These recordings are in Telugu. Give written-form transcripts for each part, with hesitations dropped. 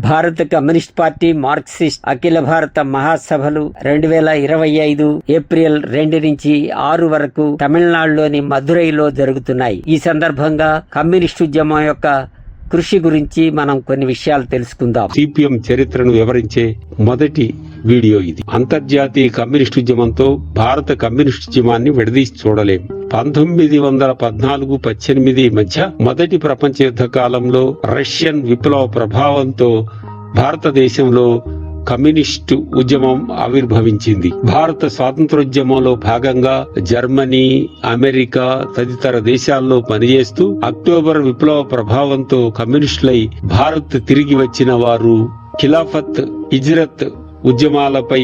భారత కమ్యూనిస్ట్ పార్టీ మార్క్సిస్ట్ అఖిల భారత మహాసభలు 2025 ఏప్రిల్ 2 నుంచి 6 వరకు తమిళనాడులోని మదురైలో జరుగుతున్నాయి. ఈ సందర్భంగా కమ్యూనిస్ట్ ఉద్యమం యొక్క కృషి గురించి మనం కొన్ని విషయాలు తెలుసుకుందాం. సిపిఎం చరిత్రను వివరించే మొదటి వీడియో ఇది. అంతర్జాతీయ కమ్యూనిస్ట్ ఉద్యమంతో భారత కమ్యూనిస్ట్ ఉద్యమాన్ని విడదీసి చూడలేం. 1914-18 మధ్య మొదటి ప్రపంచ యుద్ధ కాలంలో రష్యన్ విప్లవ ప్రభావంతో భారతదేశంలో కమ్యూనిస్టు ఉద్యమం ఆవిర్భవించింది. భారత స్వాతంత్రోద్యమంలో భాగంగా జర్మనీ, అమెరికా తదితర దేశాల్లో పనిచేస్తూ అక్టోబర్ విప్లవ ప్రభావంతో కమ్యూనిస్టులై భారత్ తిరిగి వచ్చిన వారు, ఖిలాఫత్, హిజ్రత్ ఉద్యమాలపై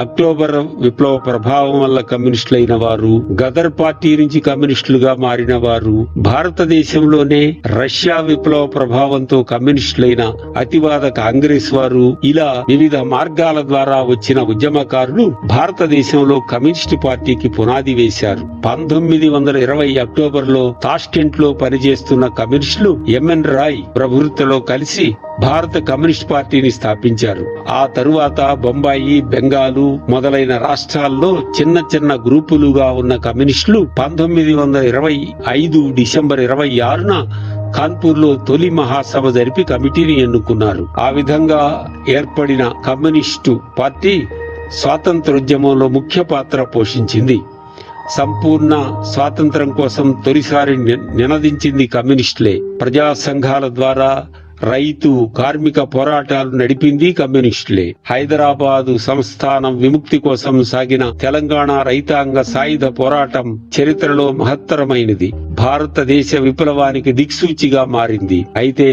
అక్టోబర్ విప్లవ ప్రభావం వల్ల కమ్యూనిస్టులైన వారు, గదర్ పార్టీ నుంచి కమ్యూనిస్టులుగా మారిన వారు, భారతదేశంలోనే రష్యా విప్లవ ప్రభావంతో కమ్యూనిస్టులైన అతివాద కాంగ్రెస్ వారు, ఇలా వివిధ మార్గాల ద్వారా వచ్చిన ఉద్యమకారులు భారతదేశంలో కమ్యూనిస్టు పార్టీకి పునాది వేశారు. 1920 అక్టోబర్ లో తాష్కెంట్ లో పనిచేస్తున్న కమ్యూనిస్టులు ఎంఎన్ రాయ్ ప్రభుత్వంలో కలిసి భారత కమ్యూనిస్ట్ పార్టీని స్థాపించారు. ఆ తరువాత బొంబాయి, బెంగాలు మొదలైన రాష్ట్రాల్లో చిన్న చిన్న గ్రూపులుగా ఉన్న కమ్యూనిస్టులు 1925 డిసెంబర్ 26న కాన్పూర్ లో తొలి మహాసభ జరిపి కమిటీని ఎన్నుకున్నారు. ఆ విధంగా ఏర్పడిన కమ్యూనిస్టు పార్టీ స్వాతంత్రోద్యమంలో ముఖ్య పాత్ర పోషించింది. సంపూర్ణ స్వాతంత్రం కోసం తొలిసారి నినదించింది కమ్యూనిస్టులే. ప్రజా సంఘాల ద్వారా రైతు, కార్మిక పోరాటాలు నడిపింది కమ్యూనిస్టులే. హైదరాబాదు సంస్థానం విముక్తి కోసం సాగిన తెలంగాణ రైతాంగ సాయుధ పోరాటం చరిత్రలో మహత్తరమైనది. భారతదేశ విప్లవానికి దిక్సూచిగా మారింది. అయితే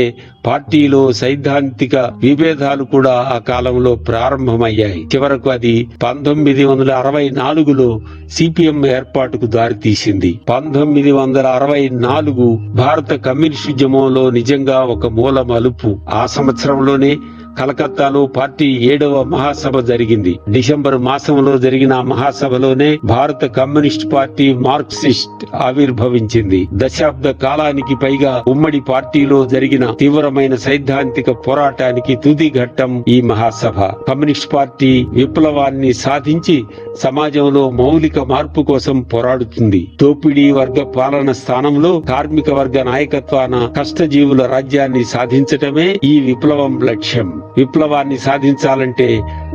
పార్టీలో సైద్ధాంతిక విభేదాలు కూడా ఆ కాలంలో ప్రారంభమయ్యాయి. చివరకు అది 1964లో సిపిఎం ఏర్పాటుకు దారితీసింది. 1964 భారత కమ్యూనిస్ట్ ఉద్యమంలో నిజంగా ఒక మూల మలుపు. ఆ సంవత్సరంలోనే కలకత్తాలో పార్టీ 7వ మహాసభ జరిగింది. డిసెంబర్ మాసంలో జరిగిన మహాసభలోనే భారత కమ్యూనిస్ట్ పార్టీ మార్క్సిస్ట్ ఆవిర్భవించింది. దశాబ్ద కాలానికి పైగా ఉమ్మడి పార్టీలో జరిగిన తీవ్రమైన సైద్ధాంతిక పోరాటానికి తుది ఘట్టం ఈ మహాసభ. కమ్యూనిస్ట్ పార్టీ విప్లవాన్ని సాధించి సమాజంలో మౌలిక మార్పు కోసం పోరాడుతుంది. దోపిడీ వర్గ పాలన స్థానంలో కార్మిక వర్గ నాయకత్వాన కష్టజీవుల రాజ్యాన్ని సాధించటమే ఈ విప్లవం లక్ష్యం. విప్లవాన్ని సాధించాలంటే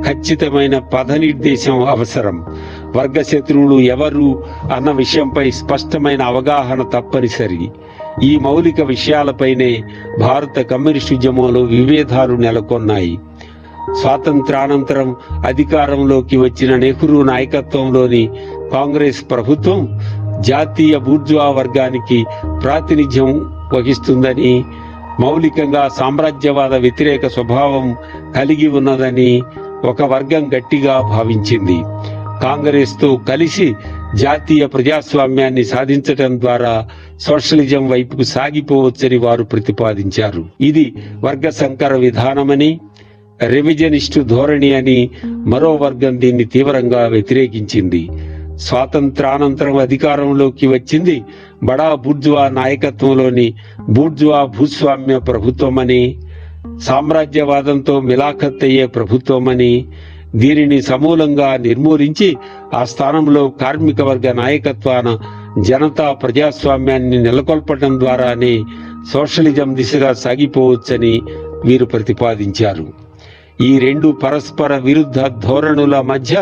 ఖచ్చితమైన పథనిర్దేశం అవసరం. వర్గ శత్రువులు ఎవరు అన్న విషయంపై స్పష్టమైన అవగాహన తప్పనిసరి. ఈ మౌలిక విషయాలపైనే భారత కమ్యూనిస్ట్ ఉద్యమంలో విభేదాలు నెలకొన్నాయి. స్వాతంత్రానంతరం అధికారంలోకి వచ్చిన నెహ్రూ నాయకత్వంలోని కాంగ్రెస్ ప్రభుత్వం జాతీయ బూర్జువా వర్గానికి ప్రాతినిధ్యం వహిస్తుందని, మౌలికంగా సామ్రాజ్యవాద వ్యతిరేక స్వభావం కలిగి ఉన్నదని ఒక వర్గం గట్టిగా భావించింది. కాంగ్రెస్ తో కలిసి జాతీయ ప్రజాస్వామ్యాన్ని సాధించటం ద్వారా సోషలిజం వైపుకు సాగిపోవచ్చని వారు ప్రతిపాదించారు. ఇది వర్గ సంకర విధానమని, రెవిజనిస్టు ధోరణి అని మరో వర్గం దీన్ని తీవ్రంగా వ్యతిరేకించింది. స్వాతంత్రానంతరం అధికారంలోకి వచ్చింది బడా బూర్జువా నాయకత్వంలోని బూర్జువా భూస్వామ్య ప్రభుత్వమని, సామ్రాజ్యవాదంతో మిలాఖత్ అయ్యే ప్రభుత్వమని, దీనిని సమూలంగా నిర్మూలించి ఆ స్థానంలో కార్మిక వర్గ నాయకత్వాన జనతా ప్రజాస్వామ్యాన్ని నెలకొల్పటం ద్వారానే సోషలిజం దిశగా సాగిపోవచ్చని వీరు ప్రతిపాదించారు. ఈ రెండు పరస్పర విరుద్ధ ధోరణుల మధ్య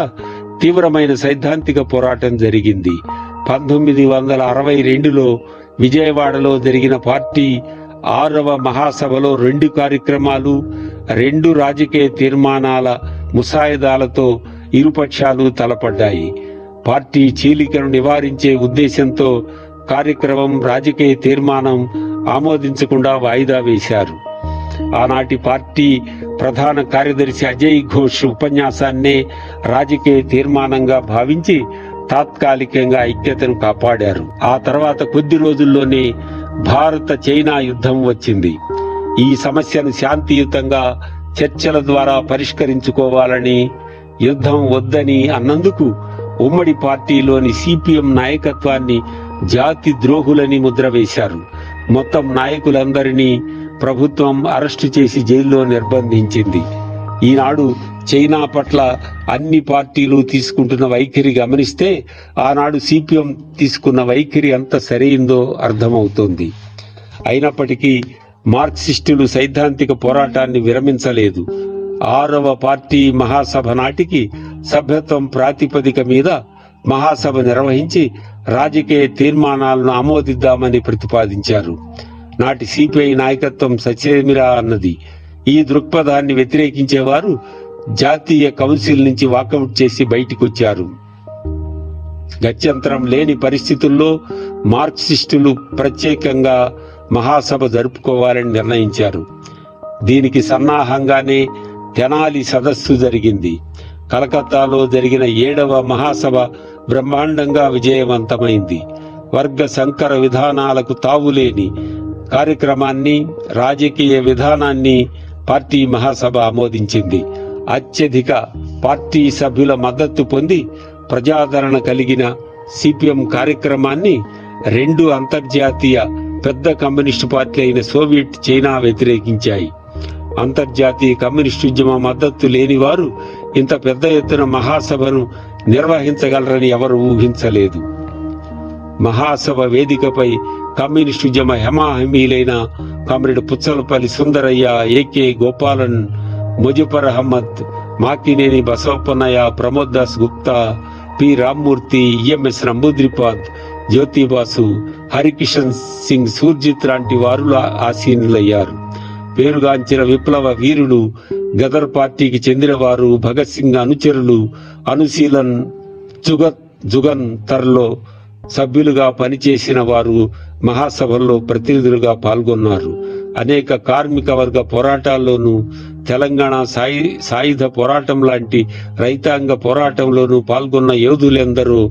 తీవ్రమైన సైద్ధాంతిక పోరాటం జరిగింది. 1962లో విజయవాడలో జరిగిన పార్టీ 6వ మహాసభలో 2 కార్యక్రమాలు, 2 రాజకీయ తీర్మానాల ముసాయిదాలతో ఇరుపక్షాలు తలపడ్డాయి. పార్టీ చీలికను నివారించే ఉద్దేశంతో కార్యక్రమం, రాజకీయ తీర్మానం ఆమోదించకుండా వాయిదా వేశారు. ఆనాటి పార్టీ ప్రధాన కార్యదర్శి అజయ్ ఘోష్ ఉపన్యాసాన్నే రాజకీయ తీర్మానంగా భావించి తాత్కాలికంగా ఐక్యతను కాపాడారు. ఆ తర్వాత కొద్ది రోజుల్లోనే భారత చైనా యుద్ధం వచ్చింది. ఈ సమస్యను శాంతియుతంగా చర్చల ద్వారా పరిష్కరించుకోవాలని, యుద్ధం వద్దని అన్నందుకు ఉమ్మడి పార్టీలోని సిపిఎం నాయకత్వాన్ని జాతి ద్రోహులని ముద్ర వేశారు. మొత్తం నాయకులందరినీ ప్రభుత్వం అరెస్టు చేసి జైల్లో నిర్బంధించింది. ఈనాడు చైనా పట్ల అన్ని పార్టీలు తీసుకుంటున్న వైఖరి గమనిస్తే ఆనాడు సిపిఎం తీసుకున్న వైఖరి ఎంత సరైందో అర్థమవుతోంది. అయినప్పటికీ మార్క్సిస్టులు సైద్ధాంతిక పోరాటాన్ని విరమించలేదు. 6వ పార్టీ మహాసభ నాటికి సభ్యత్వం ప్రాతిపదిక మీద మహాసభ నిర్వహించి రాజకీయ తీర్మానాలను ఆమోదిద్దామని ప్రతిపాదించారు. నాటి సిపిఐ నాయకత్వం ససేమిరా అన్నది. ఈ దృక్పథాన్ని వ్యతిరేకించేవారు జాతీయ కౌన్సిల్ నుంచి వాకౌట్ చేసి బయటికొచ్చారు. గత్యంతరం లేని పరిస్థితుల్లో మార్క్సిస్టులు ప్రత్యేకంగా మహాసభ జరుపుకోవాలని నిర్ణయించారు. దీనికి సన్నాహంగానే తెనాలి సదస్సు జరిగింది. కలకత్తాలో జరిగిన 7వ మహాసభ బ్రహ్మాండంగా విజయవంతమైంది. వర్గ సంకర విధానాలకు తావులేని కార్యక్రమాన్ని, రాజకీయ విధానాన్ని పార్టీ మహాసభ ఆమోదించింది. అత్యధిక పార్టీ సభ్యుల మద్దతు పొంది ప్రజాదరణ కలిగిన సిపిఎం కార్యక్రమాన్ని 2 అంతర్జాతీయ పెద్ద కమ్యూనిస్టు పార్టీ అయిన సోవియట్, చైనా వ్యతిరేకించాయి. అంతర్జాతీయ కమ్యూనిస్టు మద్దతు లేని వారు ఇంత పెద్ద ఎత్తున మహాసభను నిర్వహించగలరని ఎవరు ఊహించలేదు. మహాసభ వేదికపై కమ్యూనిస్టు హెమాహమీలైన comrade Puchalapalli Sundarayya, AK Gopalan, Muzaffar Ahmed, Makineni Basavapunnaiah, Pramod Das Gupta, P Ramamurthy, EMS Namboodiripad, Jyoti Basu, Harkishan Singh, Surjeet లాంటి వారు ఆసీనులయ్యారు. పేరుగాంచిన విప్లవ వీరులు, గదర్ పార్టీకి చెందిన వారు, భగత్ సింగ్ అనుచరులు, అనుశీలన్ జుగన్ తర్లో సభ్యులుగా పనిచేసిన వారు మహాసభల్లో ప్రతినిధులుగా పాల్గొన్నారు. అనేక కార్మిక వర్గ పోరాటాల్లోనూ, తెలంగాణ సాయుధ పోరాటం లాంటి రైతాంగ పోరాటంలోనూ పాల్గొన్న యోధులందరూ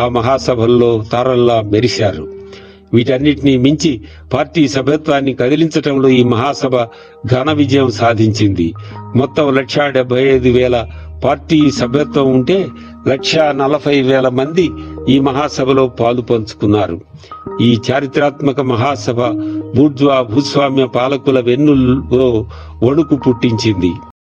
ఆ మహాసభల్లో తారల్లా మెరిశారు. వీటన్నిటినీ మించి పార్టీ సభ్యత్వాన్ని కదిలించటంలో ఈ మహాసభ ఘన విజయం సాధించింది. మొత్తం 1,75,000 పార్టీ సభ్యత్వం ఉంటే 1,40,000 మంది ఈ మహాసభలో పాలు పంచుకున్నారు. ఈ చారిత్రాత్మక మహాసభ భూస్వామ్య పాలకుల వెన్నుల్లో వణుకు పుట్టించింది.